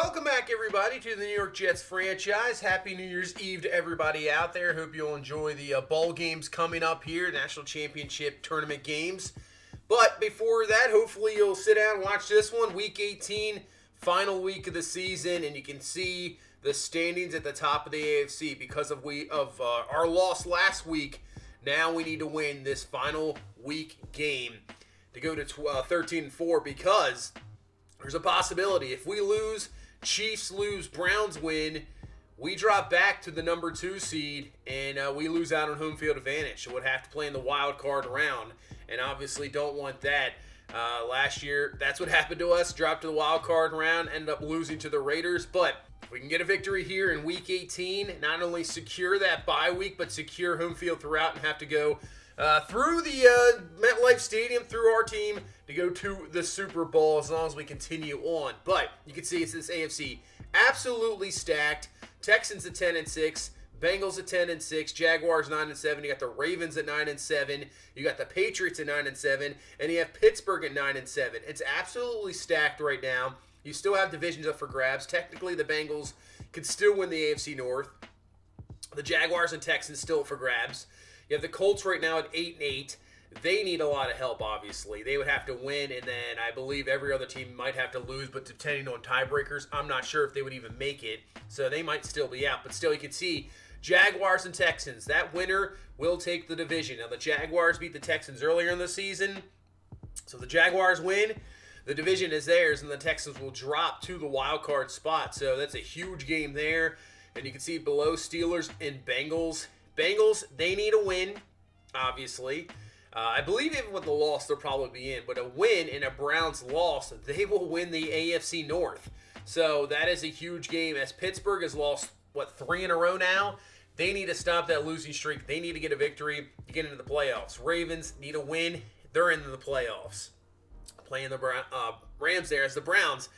Welcome back, everybody, to the New York Jets franchise. Happy New Year's Eve to everybody out there. Hope you'll enjoy the bowl games coming up here, National Championship Tournament games. But before that, hopefully you'll sit down and watch this one, Week 18, final week of the season, and you can see the standings at the top of the AFC because of our loss last week. Now we need to win this final week game to go to 13-4 because there's a possibility if we lose, Chiefs lose, Browns win, we drop back to the number 2 seed, and we lose out on home field advantage. So we'd have to play in the wild card round, and obviously don't want that. Last year, that's what happened to us. Dropped to the wild card round, ended up losing to the Raiders. But if we can get a victory here in Week 18, not only secure that bye week, but secure home field throughout and have to go through the MetLife Stadium, through our team, to go to the Super Bowl as long as we continue on. But you can see it's this AFC absolutely stacked. Texans at 10-6, Bengals at 10-6, Jaguars 9-7. You got the Ravens at 9-7. You got the Patriots at 9-7, and you have Pittsburgh at 9-7. It's absolutely stacked right now. You still have divisions up for grabs. Technically, the Bengals could still win the AFC North. The Jaguars and Texans still up for grabs. You have the Colts right now at 8-8. They need a lot of help, obviously. They would have to win, and then I believe every other team might have to lose, but depending on tiebreakers, I'm not sure if they would even make it. So they might still be out. But still, you can see Jaguars and Texans. That winner will take the division. Now, the Jaguars beat the Texans earlier in the season. So the Jaguars win. The division is theirs, and the Texans will drop to the wild card spot. So that's a huge game there. And you can see below Steelers and Bengals. Bengals, they need a win, obviously. I believe even with the loss, they'll probably be in. But a win and a Browns loss, they will win the AFC North. So that is a huge game. As Pittsburgh has lost, 3 in a row now? They need to stop that losing streak. They need to get a victory to get into the playoffs. Ravens need a win. They're into the playoffs. Playing the Rams there as the Browns.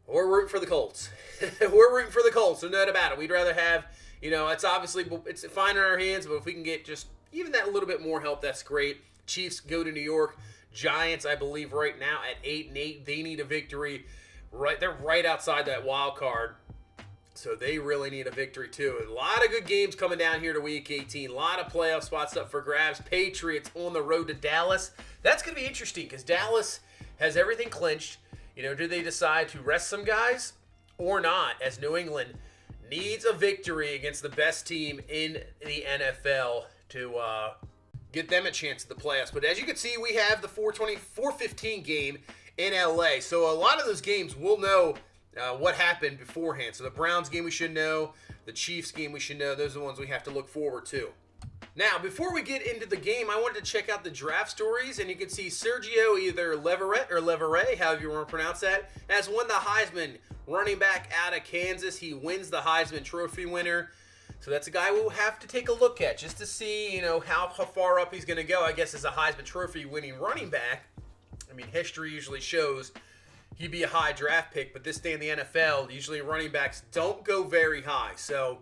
We're rooting for the Colts. We're rooting for the Colts. No doubt about it. We'd rather have, it's fine in our hands, but if we can get just even that little bit more help, that's great. Chiefs go to New York. Giants, I believe, right now at 8-8. They need a victory. They're right outside that wild card. So they really need a victory, too. A lot of good games coming down here to Week 18. A lot of playoff spots up for grabs. Patriots on the road to Dallas. That's going to be interesting because Dallas has everything clinched. Do they decide to rest some guys or not, as New England needs a victory against the best team in the NFL to get them a chance at the playoffs. But as you can see, we have the 4:15 game in LA. So a lot of those games we'll know what happened beforehand. So the Browns game we should know. The Chiefs game we should know. Those are the ones we have to look forward to. Now, before we get into the game, I wanted to check out the draft stories, and you can see Sergio either Leverett or Leverett, however you want to pronounce that, has won the Heisman. Running back out of Kansas, he wins the Heisman Trophy winner. So that's a guy we'll have to take a look at just to see, how far up he's going to go. I guess as a Heisman Trophy winning running back, history usually shows he'd be a high draft pick, but this day in the NFL, usually running backs don't go very high. So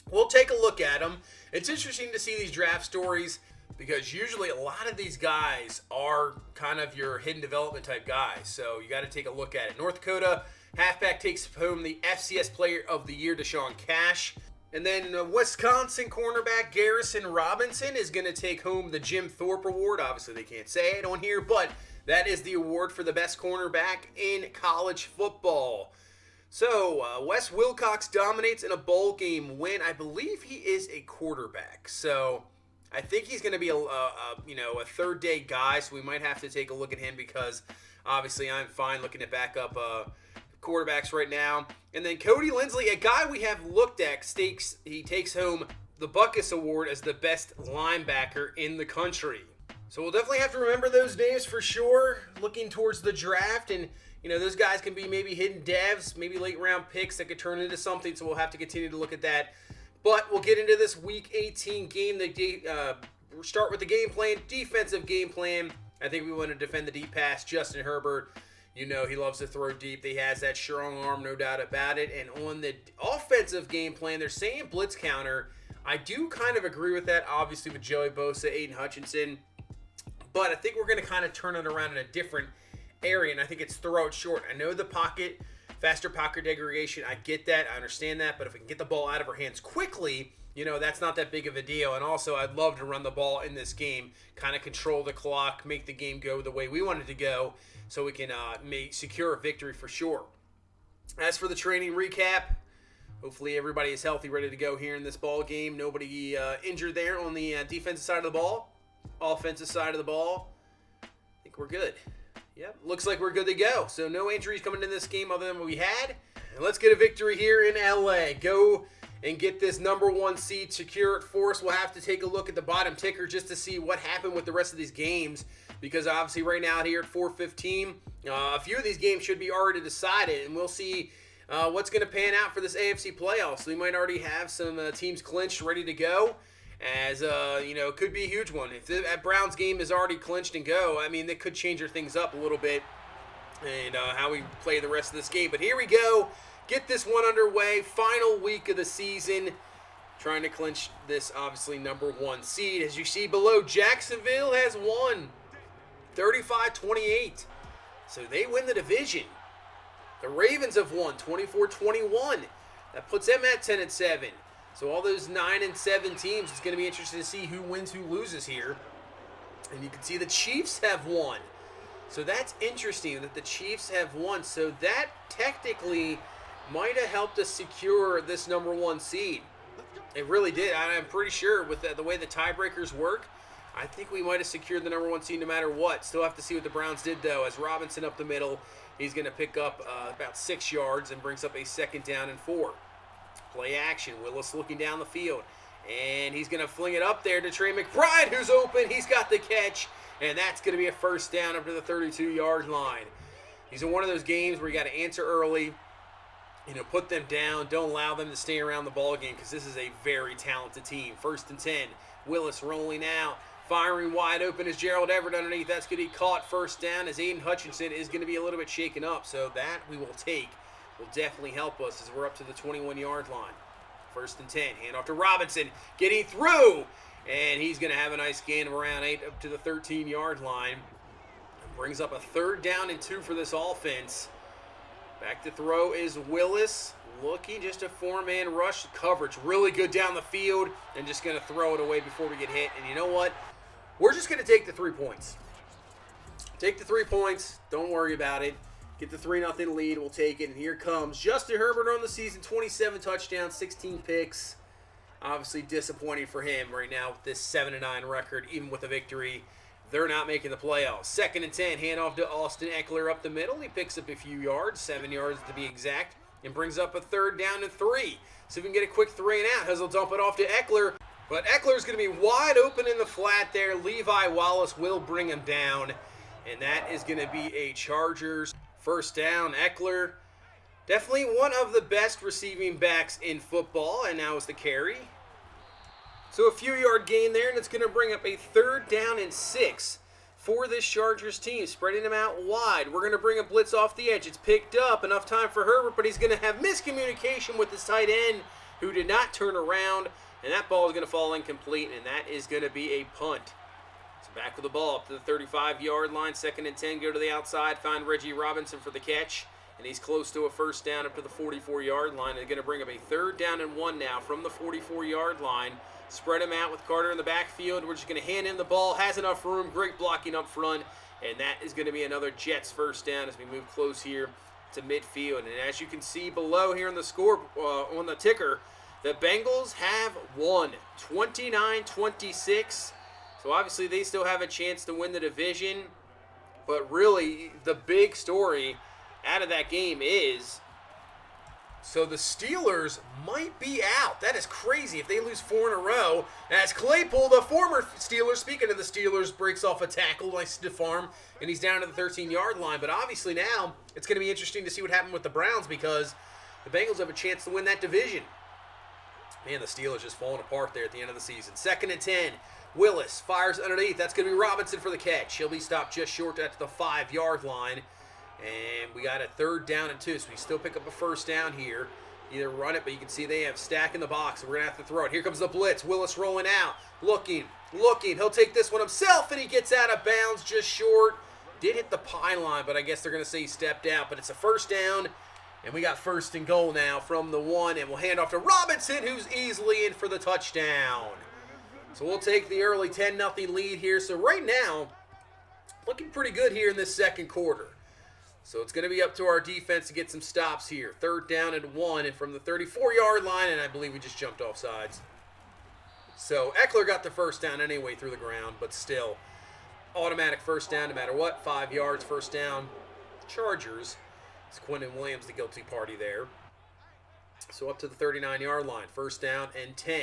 we'll take a look at them. It's interesting to see these draft stories because usually a lot of these guys are kind of your hidden development type guys. So you got to take a look at it. North Dakota halfback takes home the FCS Player of the Year, Deshaun Cash. And then Wisconsin cornerback Garrison Robinson is going to take home the Jim Thorpe Award. Obviously, they can't say it on here, but that is the award for the best cornerback in college football. So, Wes Wilcox dominates in a bowl game win. I believe he is a quarterback. So, I think he's going to be a third-day guy, so we might have to take a look at him because, obviously, I'm fine looking at backup quarterbacks right now. And then Cody Lindsley, a guy we have looked at, he takes home the Buckus Award as the best linebacker in the country. So we'll definitely have to remember those names for sure, looking towards the draft. And, those guys can be maybe hidden devs, maybe late-round picks that could turn into something, so we'll have to continue to look at that. But we'll get into this Week 18 game. We'll start with the game plan, defensive game plan. I think we want to defend the deep pass. Justin Herbert, he loves to throw deep. He has that strong arm, no doubt about it. And on the offensive game plan, they're saying blitz counter. I do kind of agree with that, obviously, with Joey Bosa, Aiden Hutchinson. But I think we're going to kind of turn it around in a different area, and I think it's throw it short. I know the pocket Faster pocket degradation, I get that, I understand that, but if we can get the ball out of our hands quickly, you know, that's not that big of a deal. And also, I'd love to run the ball in this game, kind of control the clock, make the game go the way we want it to go, so we can secure a victory for sure. As for the training recap, hopefully everybody is healthy, ready to go here in this ball game. Nobody injured there on the defensive side of the ball. Offensive side of the ball, I think we're good. Yep, looks like we're good to go. So no injuries coming in this game other than what we had. And let's get a victory here in LA. Go and get this #1 seed, secure it for us. We'll have to take a look at the bottom ticker just to see what happened with the rest of these games, because obviously right now here at 4:15, a few of these games should be already decided, and we'll see what's going to pan out for this AFC playoffs. So we might already have some teams clinched, ready to go, as you know, it could be a huge one. If that Browns game is already clinched and go, I mean, that could change things up a little bit and how we play the rest of this game. But here we go. Get this one underway. Final week of the season. Trying to clinch this, obviously, #1 seed. As you see below, Jacksonville has won 35-28. So they win the division. The Ravens have won 24-21. That puts them at 10-7. So all those 9-7 teams, it's going to be interesting to see who wins, who loses here. And you can see the Chiefs have won. So that's interesting that the Chiefs have won. So that technically might have helped us secure this #1 seed. It really did. I'm pretty sure with the way the tiebreakers work, I think we might have secured the #1 seed no matter what. Still have to see what the Browns did, though, as Robinson up the middle. He's going to pick up about 6 yards and brings up a 2nd down and 4. Play action. Willis looking down the field. And he's going to fling it up there to Trey McBride, who's open. He's got the catch. And that's going to be a 1st down up to the 32-yard line. These are one of those games where you got to answer early. You know, put them down. Don't allow them to stay around the ball game, because this is a very talented team. 1st and 10. Willis rolling out. Firing wide open is Gerald Everett underneath. That's going to be caught 1st down, as Aiden Hutchinson is going to be a little bit shaken up. So that we will take. Will definitely help us as we're up to the 21-yard line. 1st and 10. Hand off to Robinson. Getting through. And he's going to have a nice gain of around 8 up to the 13-yard line. Brings up a 3rd down and 2 for this offense. Back to throw is Willis. Looking just a 4-man rush coverage. Really good down the field. And just going to throw it away before we get hit. And you know what? We're just going to take the 3 points. Take the 3 points. Don't worry about it. Get the 3-0 lead. We'll take it. And here comes Justin Herbert on the season. 27 touchdowns, 16 picks. Obviously disappointing for him right now with this 7-9 record, even with a victory. They're not making the playoffs. 2nd and 10. Handoff to Austin Eckler up the middle. He picks up a few yards, 7 yards to be exact, and brings up a 3rd down and 3. So if we can get a quick 3 and out, he'll dump it off to Eckler. But Eckler's going to be wide open in the flat there. Levi Wallace will bring him down. And that is going to be a Chargers 1st down. Eckler, definitely one of the best receiving backs in football. And now is the carry. So a few yard gain there, and it's going to bring up a 3rd down and 6 for this Chargers team, spreading them out wide. We're going to bring a blitz off the edge. It's picked up, enough time for Herbert, but he's going to have miscommunication with his tight end, who did not turn around, and that ball is going to fall incomplete, and that is going to be a punt. So back with the ball up to the 35-yard line, 2nd and 10, go to the outside, find Reggie Robinson for the catch, and he's close to a 1st down up to the 44-yard line. They're going to bring up a 3rd down and 1 now from the 44-yard line. Spread him out with Carter in the backfield. We're just going to hand him the ball. Has enough room. Great blocking up front. And that is going to be another Jets 1st down as we move close here to midfield. And as you can see below here on the score, on the ticker, the Bengals have won 29-26. So obviously they still have a chance to win the division. But really, the big story out of that game is, so the Steelers might be out. That is crazy if they lose 4 in a row. As Claypool, the former Steeler, speaking of the Steelers, breaks off a tackle, nice stiff arm, and he's down to the 13-yard line. But obviously now it's going to be interesting to see what happened with the Browns, because the Bengals have a chance to win that division. Man, the Steelers just falling apart there at the end of the season. 2nd and 10. Willis fires underneath. That's going to be Robinson for the catch. He'll be stopped just short at the 5-yard line. And we got a 3rd down and 2, so we still pick up a 1st down here. Either run it, but you can see they have stack in the box, so we're going to have to throw it. Here comes the blitz. Willis rolling out. Looking. He'll take this one himself, and he gets out of bounds just short. Did hit the pylon, but I guess they're going to say he stepped out. But it's a 1st down And we got first and goal now from the 1, and we'll hand off to Robinson, who's easily in for the touchdown. So we'll take the early 10-0 lead here. So right now, looking pretty good here in this second quarter. So it's going to be up to our defense to get some stops here. 3rd down and 1, and from the 34-yard line, and I believe we just jumped off sides. So Eckler got the first down anyway through the ground, but still, automatic first down no matter what. 5 yards, first down. Chargers. It's Quentin Williams, the guilty party there. So up to the 39-yard line. 1st down and 10.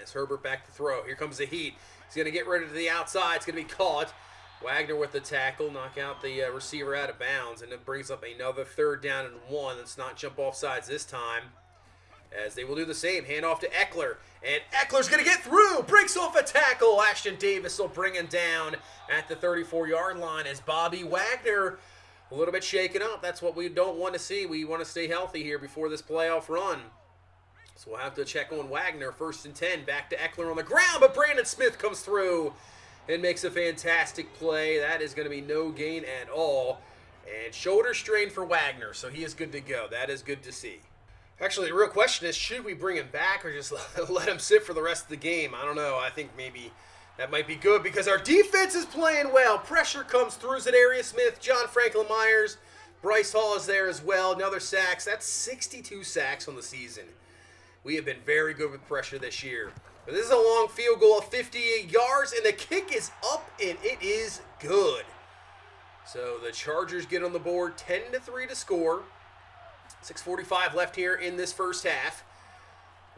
As Herbert back to throw. Here comes the heat. He's going to get rid of the outside. It's going to be caught. Wagner with the tackle. Knock out the receiver out of bounds. And it brings up another 3rd down and 1. Let's not jump off sides this time. As they will do the same. Hand off to Eckler. And Eckler's going to get through. Breaks off a tackle. Ashton Davis will bring him down at the 34-yard line as Bobby Wagner a little bit shaken up. That's what we don't want to see. We want to stay healthy here before this playoff run. So we'll have to check on Wagner. 1st and 10. Back to Eckler on the ground, but Brandon Smith comes through and makes a fantastic play. That is going to be no gain at all. And shoulder strain for Wagner, so he is good to go. That is good to see. Actually, the real question is, should we bring him back or just let him sit for the rest of the game? I don't know. I think maybe that might be good because our defense is playing well. Pressure comes through. Zadarius Smith, John Franklin Myers, Bryce Hall is there as well. Another sacks. That's 62 sacks on the season. We have been very good with pressure this year. But this is a long field goal of 58 yards, and the kick is up, and it is good. So the Chargers get on the board, 10-3 to score. 6:45 left here in this first half.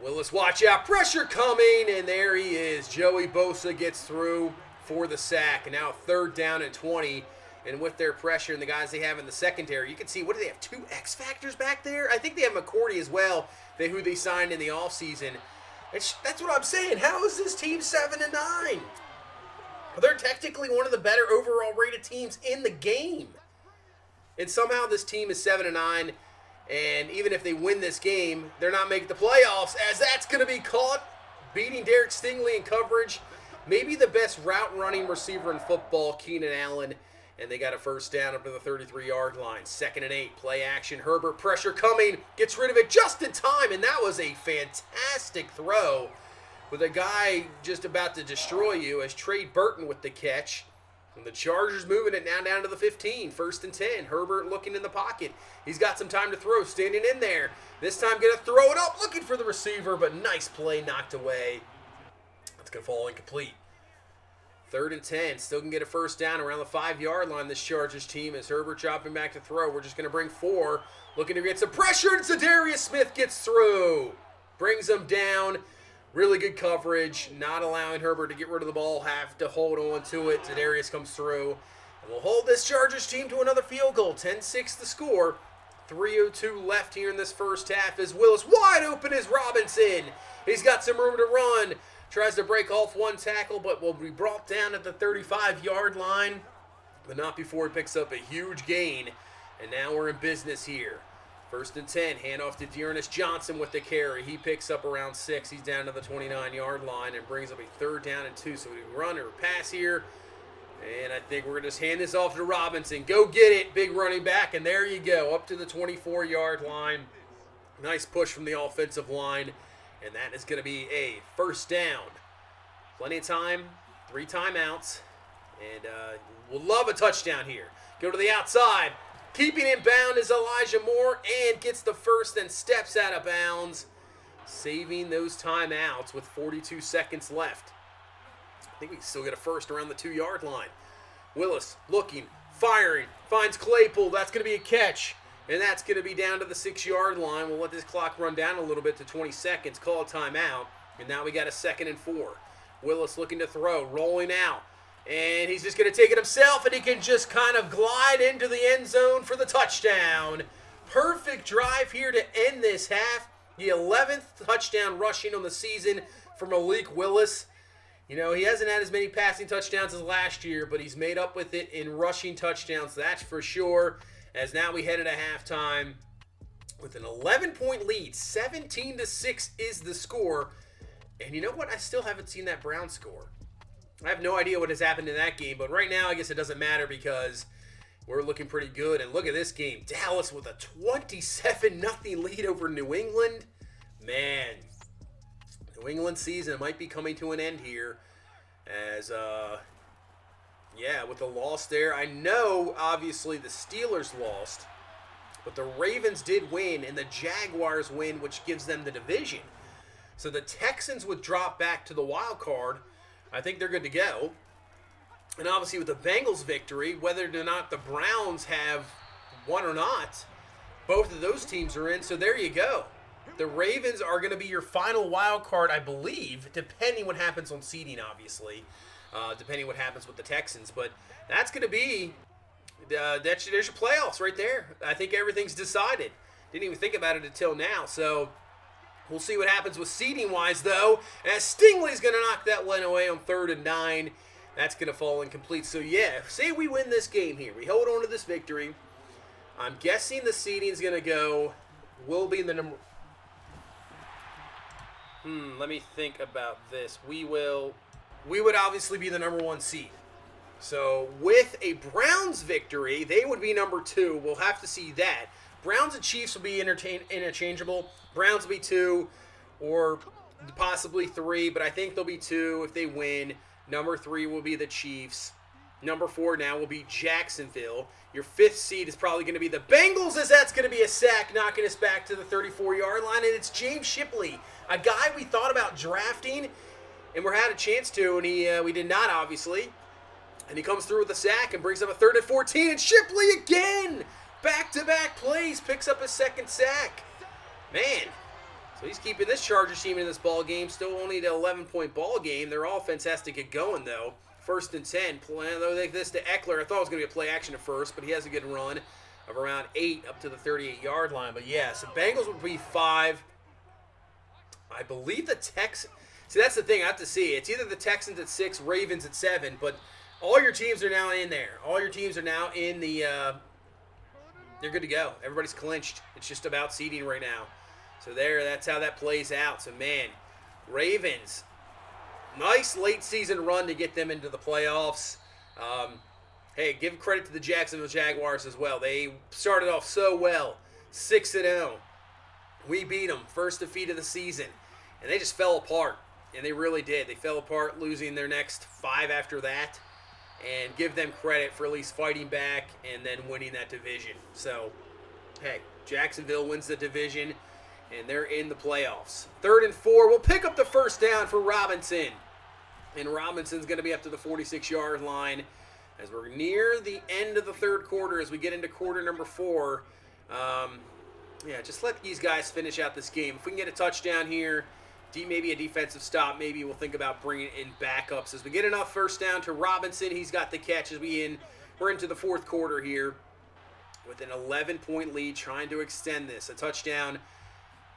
Willis, watch out. Pressure coming, and there he is. Joey Bosa gets through for the sack. And now 3rd down and 20. And with their pressure and the guys they have in the secondary, you can see, what do they have, 2 X Factors back there? I think they have McCourty as well, who they signed in the offseason. That's what I'm saying. How is this team 7-9? They're technically one of the better overall rated teams in the game. And somehow this team is 7-9. And even if they win this game, they're not making the playoffs, as that's going to be caught. Beating Derek Stingley in coverage. Maybe the best route running receiver in football, Keenan Allen. And they got a first down up to the 33-yard line. 2nd and 8, play action. Herbert, pressure coming. Gets rid of it just in time. And that was a fantastic throw with a guy just about to destroy you as Trey Burton with the catch. And the Chargers moving it now down to the 15. 1st and 10. Herbert looking in the pocket. He's got some time to throw, standing in there. This time going to throw it up, looking for the receiver, but nice play knocked away. That's going to fall incomplete. 3rd and 10. Still can get a first down around the 5-yard line, this Chargers team, as Herbert dropping back to throw. We're just going to bring 4. Looking to get some pressure, and Zadarius Smith gets through. Brings him down. Really good coverage, not allowing Herbert to get rid of the ball, have to hold on to it. Zadarius comes through. And we'll hold this Chargers team to another field goal. 10-6 the score. 3:02 left here in this first half as Willis wide open as Robinson. He's got some room to run. Tries to break off one tackle, but will be brought down at the 35-yard line. But not before he picks up a huge gain. And now we're in business here. 1st and 10, handoff to Dearness Johnson with the carry. He picks up around 6. He's down to the 29-yard line and brings up a 3rd down and 2. So we run or pass here. And I think we're going to just hand this off to Robinson. Go get it, big running back. And there you go, up to the 24-yard line. Nice push from the offensive line. And that is going to be a first down. Plenty of time, 3 timeouts. And we'll love a touchdown here. Go to the outside. Keeping it bound is Elijah Moore and gets the first and steps out of bounds, saving those timeouts with 42 seconds left. I think we can still get a first around the 2-yard line. Willis looking, firing, finds Claypool. That's going to be a catch, and that's going to be down to the 6-yard line. We'll let this clock run down a little bit to 20 seconds, call a timeout, and now we got a 2nd and 4. Willis looking to throw, rolling out. And he's just going to take it himself, and he can just kind of glide into the end zone for the touchdown. Perfect drive here to end this half. The 11th touchdown rushing on the season for Malik Willis. You know, he hasn't had as many passing touchdowns as last year, but he's made up with it in rushing touchdowns, that's for sure. As now we head into halftime with an 11-point lead. 17-6 is the score. And you know what? I still haven't seen that Browns score. I have no idea what has happened in that game, but right now I guess it doesn't matter because we're looking pretty good. And look at this game. Dallas with a 27-0 lead over New England. Man, New England season might be coming to an end here as, yeah, with the loss there. I know, obviously, the Steelers lost, but the Ravens did win, and the Jaguars win, which gives them the division. So the Texans would drop back to the wild card. I think they're good to go. And obviously with the Bengals victory, whether or not the Browns have won or not, both of those teams are in. So there you go. The Ravens are going to be your final wild card, I believe, depending what happens on seeding, obviously. Depending what happens with the Texans. But that's going to be, there's your playoffs right there. I think everything's decided. Didn't even think about it until now. So we'll see what happens with seeding-wise, though, as Stingley's going to knock that one away on 3rd and 9. That's going to fall incomplete. So, yeah, say we win this game here. We hold on to this victory. I'm guessing the seeding's going to go, we'll be in the number... let me think about this. We would obviously be the number 1 seed. So, with a Browns victory, they would be number 2. We'll have to see that. Browns and Chiefs will be interchangeable. Browns will be 2 or possibly 3, but I think they'll be 2 if they win. Number 3 will be the Chiefs. Number 4 now will be Jacksonville. Your 5th seed is probably going to be the Bengals, as that's going to be a sack, knocking us back to the 34-yard line. And it's James Shipley, a guy we thought about drafting, and we had a chance to, and we did not, obviously. And he comes through with a sack and brings up a 3rd and 14, and Shipley again! Back-to-back plays, picks up his 2nd sack. Man. So he's keeping this Chargers team in this ball game. Still only the 11-point ball game. Their offense has to get going, though. 1st and 10. Though like this to Eckler. I thought it was going to be a play action at first, but he has a good run of around 8 up to the 38-yard line. But yeah, so Bengals would be 5. I believe the Texans. See, that's the thing. I have to see. It's either the Texans at 6, Ravens at 7, but all your teams are now in there. All your teams are now in the. They're good to go. Everybody's clinched. It's just about seeding right now. So that's how that plays out. So, man, Ravens, nice late season run to get them into the playoffs. Hey, give credit to the Jacksonville Jaguars as well. They started off so well, 6-0. We beat them, first defeat of the season, and they just fell apart, and they really did. They fell apart, losing their next 5 after that, and give them credit for at least fighting back and then winning that division. So, hey, Jacksonville wins the division, and they're in the playoffs. 3rd and 4. We'll pick up the 1st down for Robinson. And Robinson's going to be up to the 46-yard line as we're near the end of the 3rd quarter as we get into quarter number 4. Yeah, just let these guys finish out this game. If we can get a touchdown here, maybe a defensive stop, maybe we'll think about bringing in backups. As we get enough 1st down to Robinson, he's got the catch as we're into the 4th quarter here with an 11-point lead, trying to extend this. A touchdown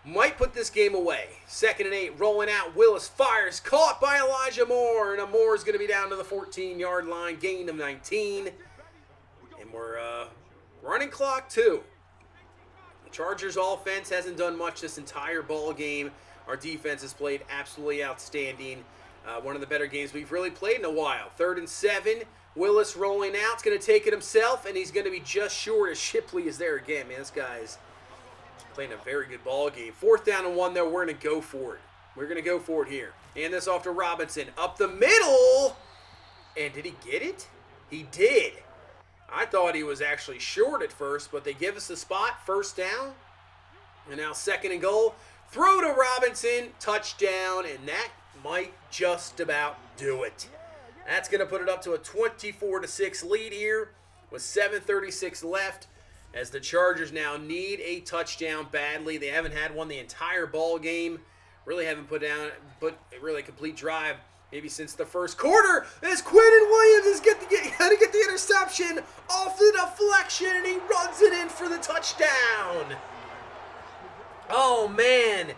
might put this game away. 2nd and 8, rolling out. Willis fires, caught by Elijah Moore, and Moore's going to be down to the 14-yard line, gain of 19. And we're running clock too. The Chargers offense hasn't done much this entire ball game. Our defense has played absolutely outstanding. One of the better games we've really played in a while. 3rd and 7, Willis rolling out. He's going to take it himself, and he's going to be just short as Shipley is there again. Man, this guy's playing a very good ball game. 4th down and 1, though. We're going to go for it. We're going to go for it here. Hand this off to Robinson. Up the middle. And did he get it? He did. I thought he was actually short at first, but they give us the spot. 1st down. And now 2nd and goal. Throw to Robinson. Touchdown. And that might just about do it. That's going to put it up to a 24-6 lead here with 7:36 left. As the Chargers now need a touchdown badly. They haven't had one the entire ball game. Really haven't put a really complete drive maybe since the 1st quarter. As Quentin Williams is going to get the interception off the deflection, and he runs it in for the touchdown. Oh, man.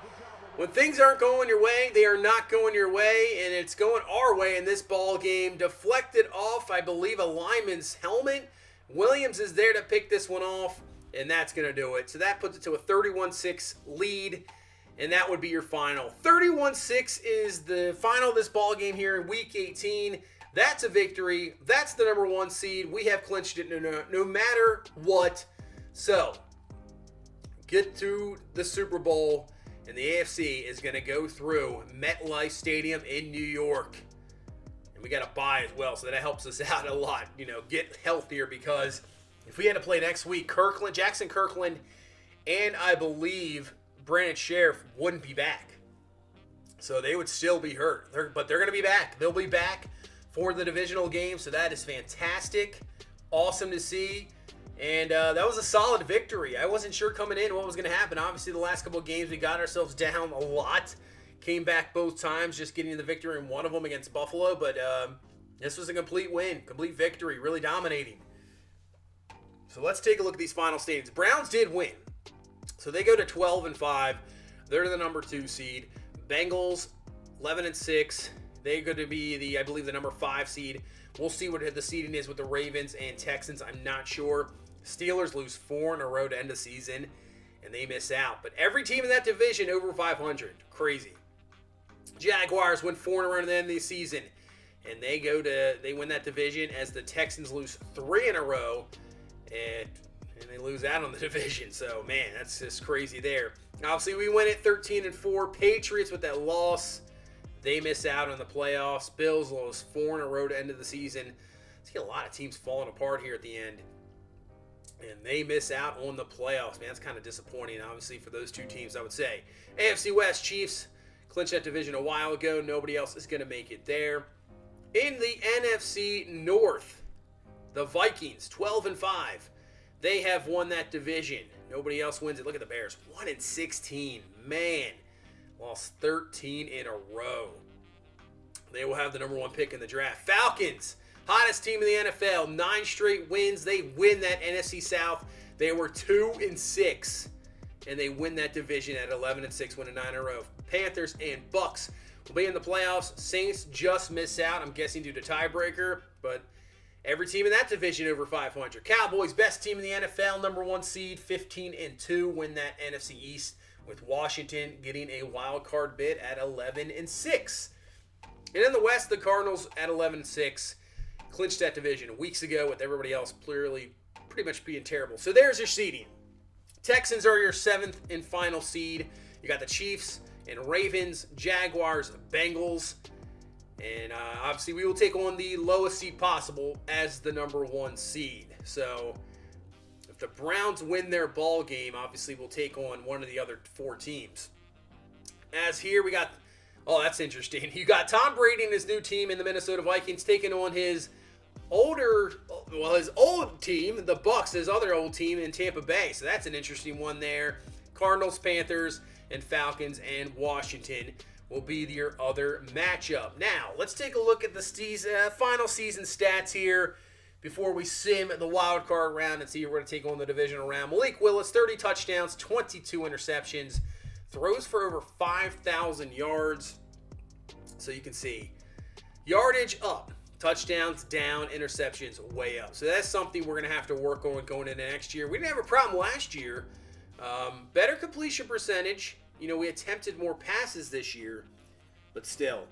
When things aren't going your way, they are not going your way, and it's going our way in this ball game. Deflected off, I believe, a lineman's helmet. Williams is there to pick this one off, and that's going to do it. So that puts it to a 31-6 lead, and that would be your final. 31-6 is the final of this ball game here in Week 18. That's a victory. That's the number 1 seed. We have clinched it no matter what. So, get to the Super Bowl, and the AFC is going to go through MetLife Stadium in New York. And we got to bye as well, so that helps us out a lot. Get healthier, because if we had to play next week, Jackson Kirkland, and I believe Brandon Sheriff wouldn't be back. So they would still be hurt. But they're going to be back. They'll be back for the divisional game, so that is fantastic. Awesome to see. And that was a solid victory. I wasn't sure coming in what was going to happen. Obviously, the last couple of games, we got ourselves down a lot. Came back both times, just getting the victory in one of them against Buffalo. But this was a complete win, complete victory, really dominating. So let's take a look at these final standings. Browns did win. So they go to 12-5. They're the number 2 seed. Bengals, 11-6. They're going to be I believe the number 5 seed. We'll see what the seeding is with the Ravens and Texans. I'm not sure. Steelers lose 4 in a row to end the season, and they miss out. But every team in that division over 500. Crazy. Jaguars win 4 in a row to the end of the season, and they win that division as the Texans lose 3 in a row, and they lose out on the division. So, man, that's just crazy there. Obviously, we win at 13-4. Patriots with that loss, they miss out on the playoffs. Bills lose 4 in a row to end of the season. See a lot of teams falling apart here at the end, and they miss out on the playoffs. Man, that's kind of disappointing, obviously, for those 2 teams, I would say. AFC West, Chiefs clinched that division a while ago. Nobody else is going to make it there. In the NFC North, the Vikings, 12-5. They have won that division. Nobody else wins it. Look at the Bears, 1-16. Man, lost 13 in a row. They will have the number 1 pick in the draft. Falcons, hottest team in the NFL, 9 straight wins. They win that NFC South. They were 2-6, and they win that division at 11-6, winning 9 in a row. Panthers and Bucks will be in the playoffs. Saints just miss out, I'm guessing due to tiebreaker, but every team in that division over 500. Cowboys, best team in the NFL, number 1 seed, 15-2, win that NFC East, with Washington getting a wild card bid at 11-6. And in the West, the Cardinals at 11-6 clinched that division weeks ago, with everybody else clearly pretty much being terrible. So there's your seeding. Texans are your 7th and final seed. You got the Chiefs and Ravens, Jaguars, Bengals. And obviously, we will take on the lowest seed possible as the number 1 seed. So if the Browns win their ball game, obviously we'll take on one of the other 4 teams. As here we got, that's interesting. You got Tom Brady and his new team in the Minnesota Vikings taking on his old team, the Bucks, his other old team in Tampa Bay. So that's an interesting one there. Cardinals, Panthers, and Falcons and Washington will be your other matchup. Now, let's take a look at the final season stats here before we sim the wild card round and see who we're going to take on the divisional round. Malik Willis, 30 touchdowns, 22 interceptions, throws for over 5,000 yards. So you can see yardage up, touchdowns down, interceptions way up. So that's something we're going to have to work on going into next year. We didn't have a problem last year. Better completion percentage. We attempted more passes this year, but still,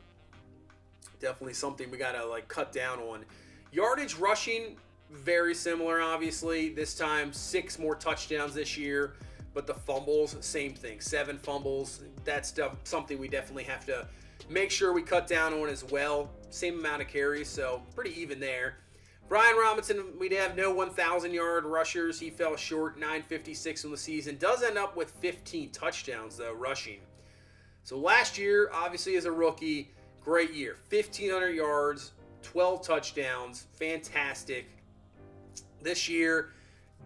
definitely something we got to cut down on. Yardage rushing, very similar, obviously. This time, 6 more touchdowns this year, but the fumbles, same thing, 7 fumbles. That's something we definitely have to make sure we cut down on as well. Same amount of carries, so pretty even there. Brian Robinson, we have no 1,000-yard rushers. He fell short, 956 in the season. Does end up with 15 touchdowns, though, rushing. So last year, obviously, as a rookie, great year. 1,500 yards, 12 touchdowns, fantastic. This year,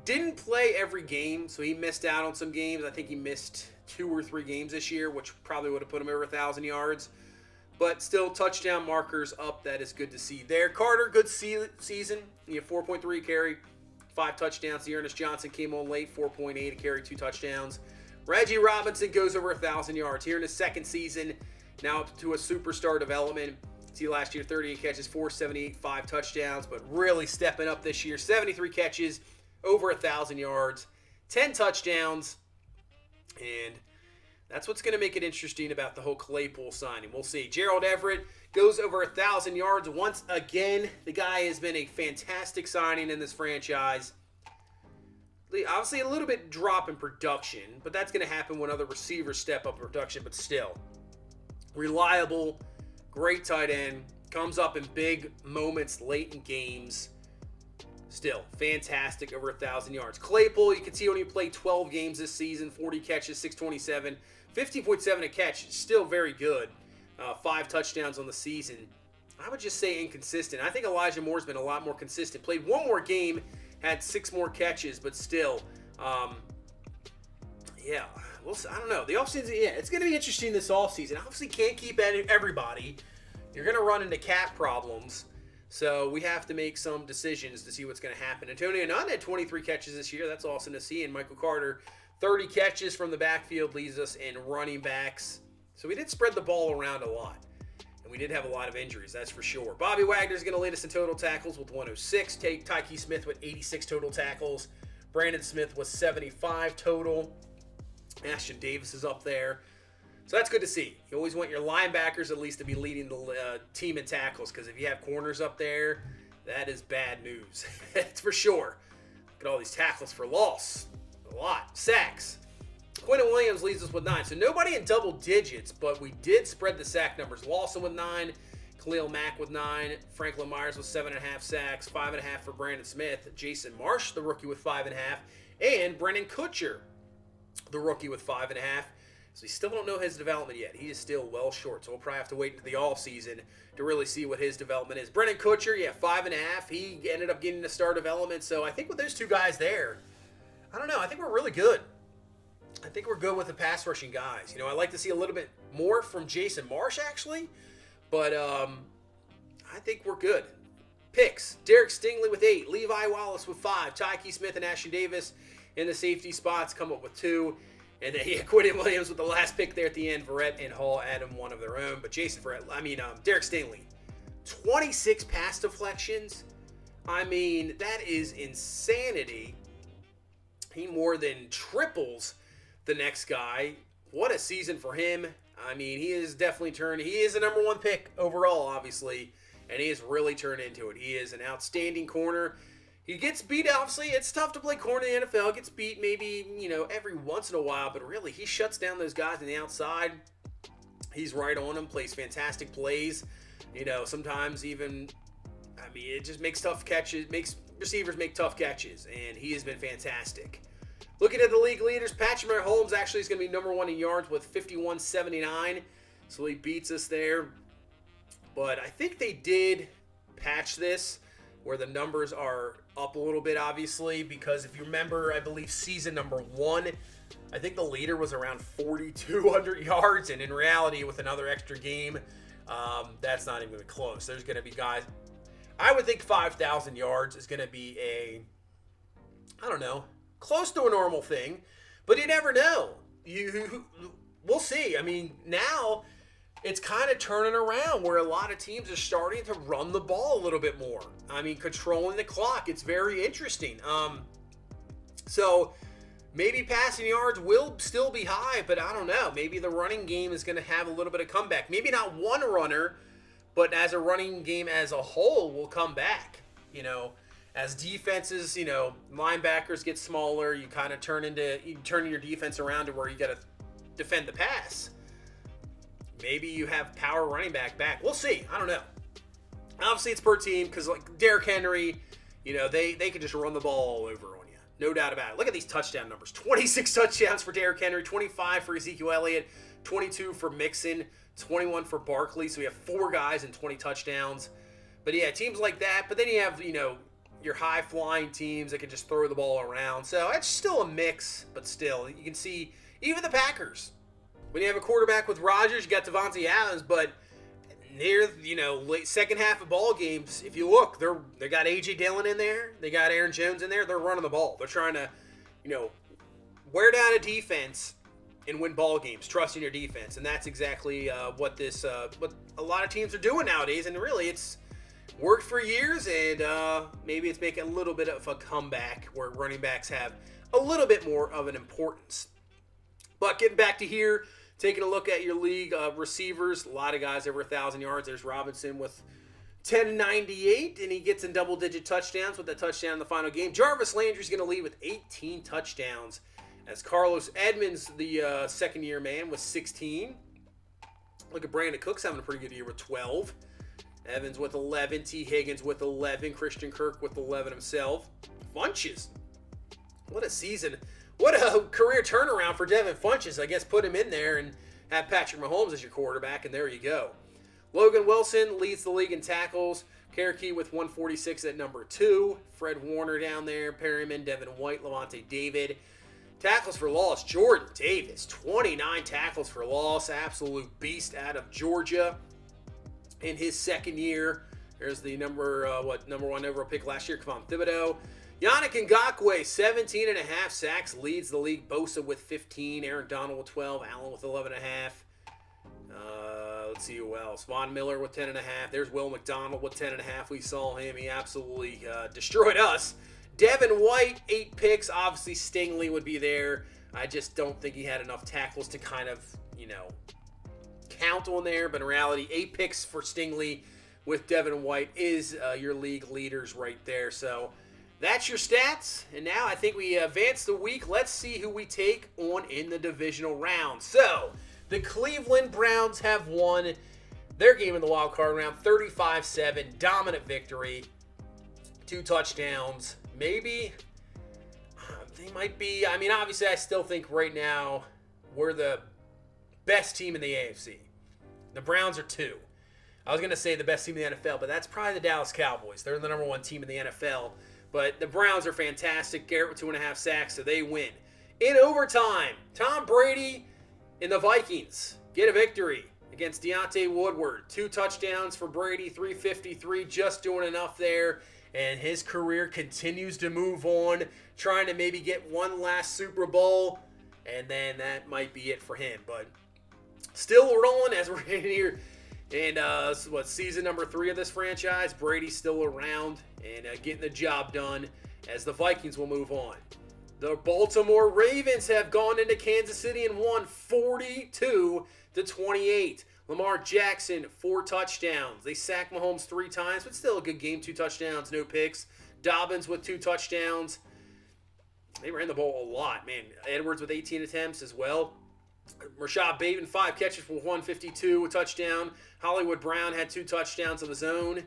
didn't play every game, so he missed out on some games. I think he missed 2 or 3 games this year, which probably would have put him over 1,000 yards. But still, touchdown markers up. That is good to see there. Carter, good season. He had 4.3 carry, 5 touchdowns. Dearness Johnson came on late, 4.8 carry, 2 touchdowns. Reggie Robinson goes over 1,000 yards here in his 2nd season. Now up to a superstar development. See last year, 38 catches, 478, 5 touchdowns. But really stepping up this year, 73 catches, over 1,000 yards, 10 touchdowns. And That's what's going to make it interesting about the whole Claypool signing. We'll see. Gerald Everett goes over 1,000 yards once again. The guy has been a fantastic signing in this franchise. Obviously, a little bit drop in production, but that's going to happen when other receivers step up in production, but still. Reliable, great tight end, comes up in big moments late in games. Still, fantastic, over 1,000 yards. Claypool, you can see only played 12 games this season, 40 catches, 627, 15.7 a catch, still very good. 5 touchdowns on the season. I would just say inconsistent. I think Elijah Moore's been a lot more consistent. Played one more game, had 6 more catches, but still, yeah, I don't know. The offseason, yeah, it's going to be interesting this offseason. Obviously, can't keep everybody. You're going to run into cap problems. So we have to make some decisions to see what's going to happen. Antonio Nunn had 23 catches this year. That's awesome to see. And Michael Carter, 30 catches from the backfield, leads us in running backs. So we did spread the ball around a lot. And we did have a lot of injuries, that's for sure. Bobby Wagner's going to lead us in total tackles with 106. Tyke Smith with 86 total tackles. Brandon Smith was 75 total. Ashton Davis is up there. So that's good to see. You always want your linebackers at least to be leading the team in tackles, because if you have corners up there, that is bad news. That's for sure. Look at all these tackles for loss. A lot. Sacks. Quentin Williams leads us with 9. So nobody in double digits, but we did spread the sack numbers. Lawson with 9. Khalil Mack with 9. Franklin Myers with 7.5 sacks. 5.5 for Brandon Smith. Jason Marsh, the rookie, with 5.5. And Brennan Kutcher, the rookie, with 5.5. So we still don't know his development yet. He is still well short. So we'll probably have to wait into the offseason to really see what his development is. Brennan Kutcher, yeah, 5.5. He ended up getting the star development. So I think with those two guys there, I don't know. I think we're really good. I think we're good with the pass rushing guys. You know, I'd like to see a little bit more from Jason Marsh, actually. But I think we're good. Picks. Derek Stingley with 8. Levi Wallace with 5. Tyke Smith and Ashton Davis in the safety spots come up with 2. And then Quentin Williams with the last pick there at the end. Verrett and Hall added one of their own. But Derek Stingley, 26 pass deflections. I mean, that is insanity. He more than triples the next guy. What a season for him. I mean, he has definitely turned. He is the number 1 pick overall, obviously. And he has really turned into it. He is an outstanding corner. He gets beat, obviously. It's tough to play corner in the NFL. Gets beat maybe, every once in a while. But really, he shuts down those guys on the outside. He's right on them. Plays fantastic plays. Sometimes even, it just makes tough catches. Makes receivers make tough catches. And he has been fantastic. Looking at the league leaders, Patrick Mahomes actually is going to be number 1 in yards with 51.79. So he beats us there. But I think they did patch this, where the numbers are up a little bit, obviously, because if you remember, I believe season number 1, I think the leader was around 4,200 yards, and in reality, with another extra game, that's not even close. There's going to be guys, I would think 5,000 yards is going to be close to a normal thing, but you never know. We'll see. Now it's kind of turning around where a lot of teams are starting to run the ball a little bit more. Controlling the clock. It's very interesting. So maybe passing yards will still be high, but I don't know. Maybe the running game is going to have a little bit of comeback. Maybe not one runner, but as a running game as a whole will come back. As defenses, linebackers get smaller, you kind of turn your defense around to where you got to defend the pass. Maybe you have power running back. We'll see. I don't know. Obviously, it's per team because, like Derrick Henry, they can just run the ball all over on you. No doubt about it. Look at these touchdown numbers. 26 touchdowns for Derrick Henry, 25 for Ezekiel Elliott, 22 for Mixon, 21 for Barkley. So we have 4 guys and 20 touchdowns. But, yeah, teams like that. But then you have, your high-flying teams that can just throw the ball around. So it's still a mix, but still. You can see even the Packers. When you have a quarterback with Rodgers, you got Devontae Adams, but near, late second half of ball games, if you look, they got A.J. Dillon in there. They got Aaron Jones in there. They're running the ball. They're trying to, wear down a defense and win ball games, trusting your defense. And that's exactly what a lot of teams are doing nowadays. And really, it's worked for years, and maybe it's making a little bit of a comeback where running backs have a little bit more of an importance. But getting back to here, Taking a look at your league receivers, a lot of guys over 1,000 yards. There's Robinson with 1098, and he gets in double-digit touchdowns with that touchdown in the final game. Jarvis Landry's going to lead with 18 touchdowns, as Carlos Edmonds, the second-year man, with 16. Look at Brandon Cooks having a pretty good year with 12. Evans with 11. T. Higgins with 11. Christian Kirk with 11 himself. Funches. What a season. What a career turnaround for Devin Funches. I guess put him in there and have Patrick Mahomes as your quarterback, and there you go. Logan Wilson leads the league in tackles. Cherokee with 146 at number 2. Fred Warner down there. Perryman, Devin White, Levante David. Tackles for loss, Jordan Davis, 29 tackles for loss. Absolute beast out of Georgia in his second year. There's the number one overall pick last year, Kevon Thibodeau. Yannick Ngakoue, 17 and a half sacks, leads the league. Bosa with 15, Aaron Donald with 12, Allen with 11 and a half. Let's see who else. Von Miller with 10 and a half. There's Will McDonald with 10 and a half. We saw him. He absolutely destroyed us. Devin White, 8 picks. Obviously, Stingley would be there. I just don't think he had enough tackles to kind of, count on there. But in reality, 8 picks for Stingley with Devin White is your league leaders right there. So that's your stats. And now I think we advance the week. Let's see who we take on in the divisional round. So the Cleveland Browns have won their game in the wild card round, 35-7, dominant victory, 2 touchdowns. Maybe they might be. I mean, obviously, I still think right now we're the best team in the AFC. The Browns are 2. I was going to say the best team in the NFL, but that's probably the Dallas Cowboys. They're the number 1 team in the NFL. But the Browns are fantastic. Garrett with 2.5 sacks, so they win. In overtime, Tom Brady and the Vikings get a victory against Deontay Woodward. 2 touchdowns for Brady, 353, just doing enough there. And his career continues to move on, trying to maybe get one last Super Bowl, and then that might be it for him. But still rolling as we're in here. And season number 3 of this franchise. Brady's still around and getting the job done as the Vikings will move on. The Baltimore Ravens have gone into Kansas City and won 42-28. Lamar Jackson, 4 touchdowns. They sacked Mahomes 3 times, but still a good game. 2 touchdowns, no picks. Dobbins with 2 touchdowns. They ran the ball a lot, man. Edwards with 18 attempts as well. Rashad Bateman, 5 catches for 152, a touchdown. Hollywood Brown had 2 touchdowns of his own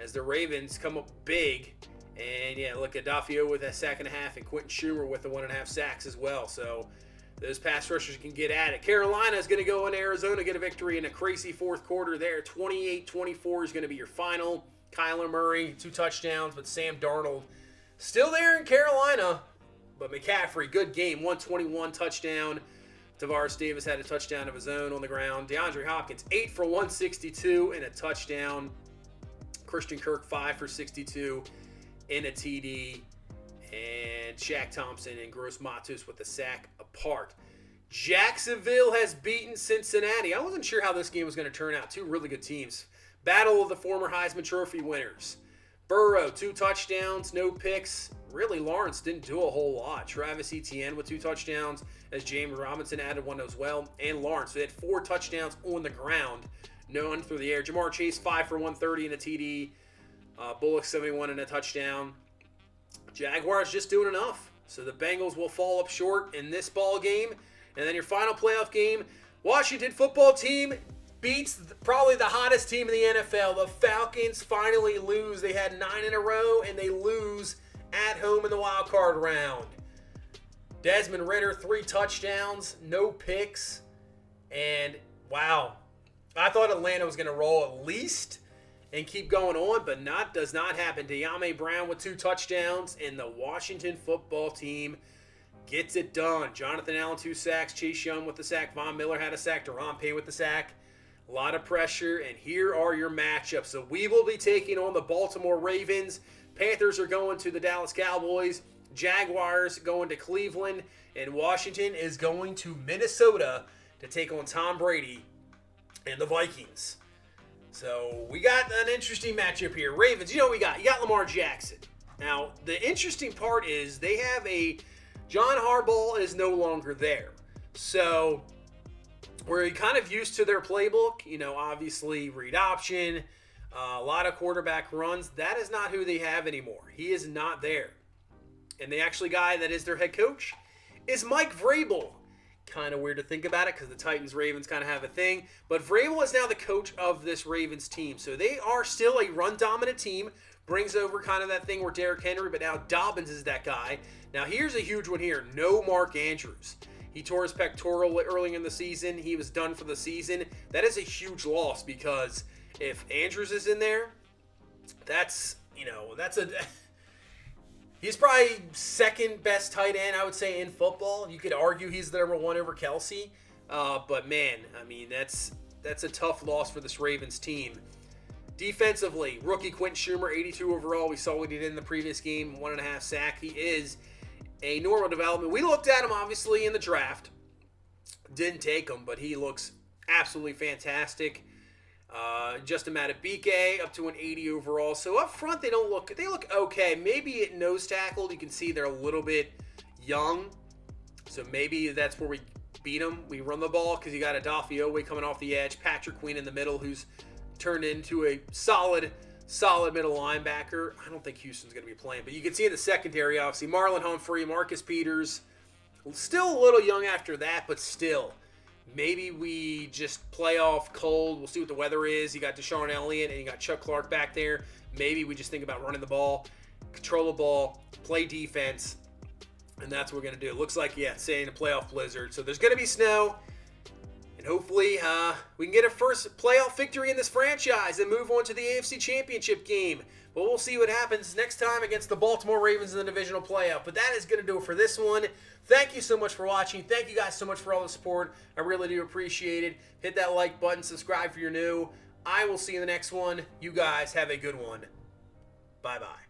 as the Ravens come up big. And yeah, look at Dafio with a sack and a half and Quentin Schumer with the 1.5 sacks as well. So those pass rushers can get at it. Carolina is going to go in Arizona, get a victory in a crazy fourth quarter there. 28-24 is going to be your final. Kyler Murray, 2 touchdowns, but Sam Darnold still there in Carolina. But McCaffrey, good game, 121 touchdown. Tavares Davis had a touchdown of his own on the ground. DeAndre Hopkins, 8 for 162 and a touchdown. Christian Kirk, 5 for 62 and a TD. And Shaq Thompson and Gross Matos with the sack apart. Jacksonville has beaten Cincinnati. I wasn't sure how this game was going to turn out. 2 really good teams. Battle of the former Heisman Trophy winners. Burrow, 2 touchdowns, no picks. Really, Lawrence didn't do a whole lot. Travis Etienne with 2 touchdowns, as James Robinson added 1 as well. And Lawrence, they had 4 touchdowns on the ground, none through the air. Jamar Chase, 5 for 130 and a TD. Bullock, 71 and a touchdown. Jaguars just doing enough. So the Bengals will fall up short in this ball game. And then your final playoff game, Washington football team beats probably the hottest team in the NFL. The Falcons finally lose. They had 9 in a row, and they lose at home in the wild card round. Desmond Ridder, 3 touchdowns, no picks. And, wow, I thought Atlanta was going to roll at least and keep going on, but does not happen. De'Ami Brown with 2 touchdowns, and the Washington football team gets it done. Jonathan Allen, 2 sacks. Chase Young with the sack. Von Miller had a sack. Deron Payne with the sack. A lot of pressure, and here are your matchups. So we will be taking on the Baltimore Ravens. Panthers are going to the Dallas Cowboys. Jaguars going to Cleveland. And Washington is going to Minnesota to take on Tom Brady and the Vikings. So we got an interesting matchup here. Ravens, you know what we got? You got Lamar Jackson. Now, the interesting part is they have John Harbaugh is no longer there. So we're kind of used to their playbook. You know, obviously read option, a lot of quarterback runs. That is not who they have anymore. He is not there. And the actually guy that is their head coach is Mike Vrabel. Kind of weird to think about it because the Titans-Ravens kind of have a thing. But Vrabel is now the coach of this Ravens team. So they are still a run-dominant team. Brings over kind of that thing where Derrick Henry, but now Dobbins is that guy. Now here's a huge one here. No Mark Andrews. He tore his pectoral early in the season. He was done for the season. That is a huge loss because if Andrews is in there, that's a... He's probably second best tight end, I would say, in football. You could argue he's the number one over Kelsey. But, man, I mean, that's a tough loss for this Ravens team. Defensively, rookie Quentin Schumer, 82 overall. We saw what he did in the previous game, 1.5 sack. He is a normal development. We looked at him, obviously, in the draft. Didn't take him, but he looks absolutely fantastic. Justin Madubuike up to an 80 overall. So up front, they look okay. Maybe at nose tackle, you can see they're a little bit young. So maybe that's where we beat them. We run the ball because you got Adafiowe coming off the edge, Patrick Queen in the middle, who's turned into a solid middle linebacker. I don't think Houston's going to be playing, but you can see in the secondary, obviously, Marlon Humphrey, Marcus Peters, still a little young after that, but still. Maybe we just play off cold. We'll see what the weather is. You got Deshaun Elliott and you got Chuck Clark back there. Maybe we just think about running the ball, control the ball, play defense, and that's what we're going to do. It looks like, say in a playoff blizzard. So there's going to be snow, and hopefully we can get a first playoff victory in this franchise and move on to the AFC Championship game. But we'll see what happens next time against the Baltimore Ravens in the divisional playoff. But that is going to do it for this one. Thank you so much for watching. Thank you guys so much for all the support. I really do appreciate it. Hit that like button. Subscribe if you're new. I will see you in the next one. You guys have a good one. Bye-bye.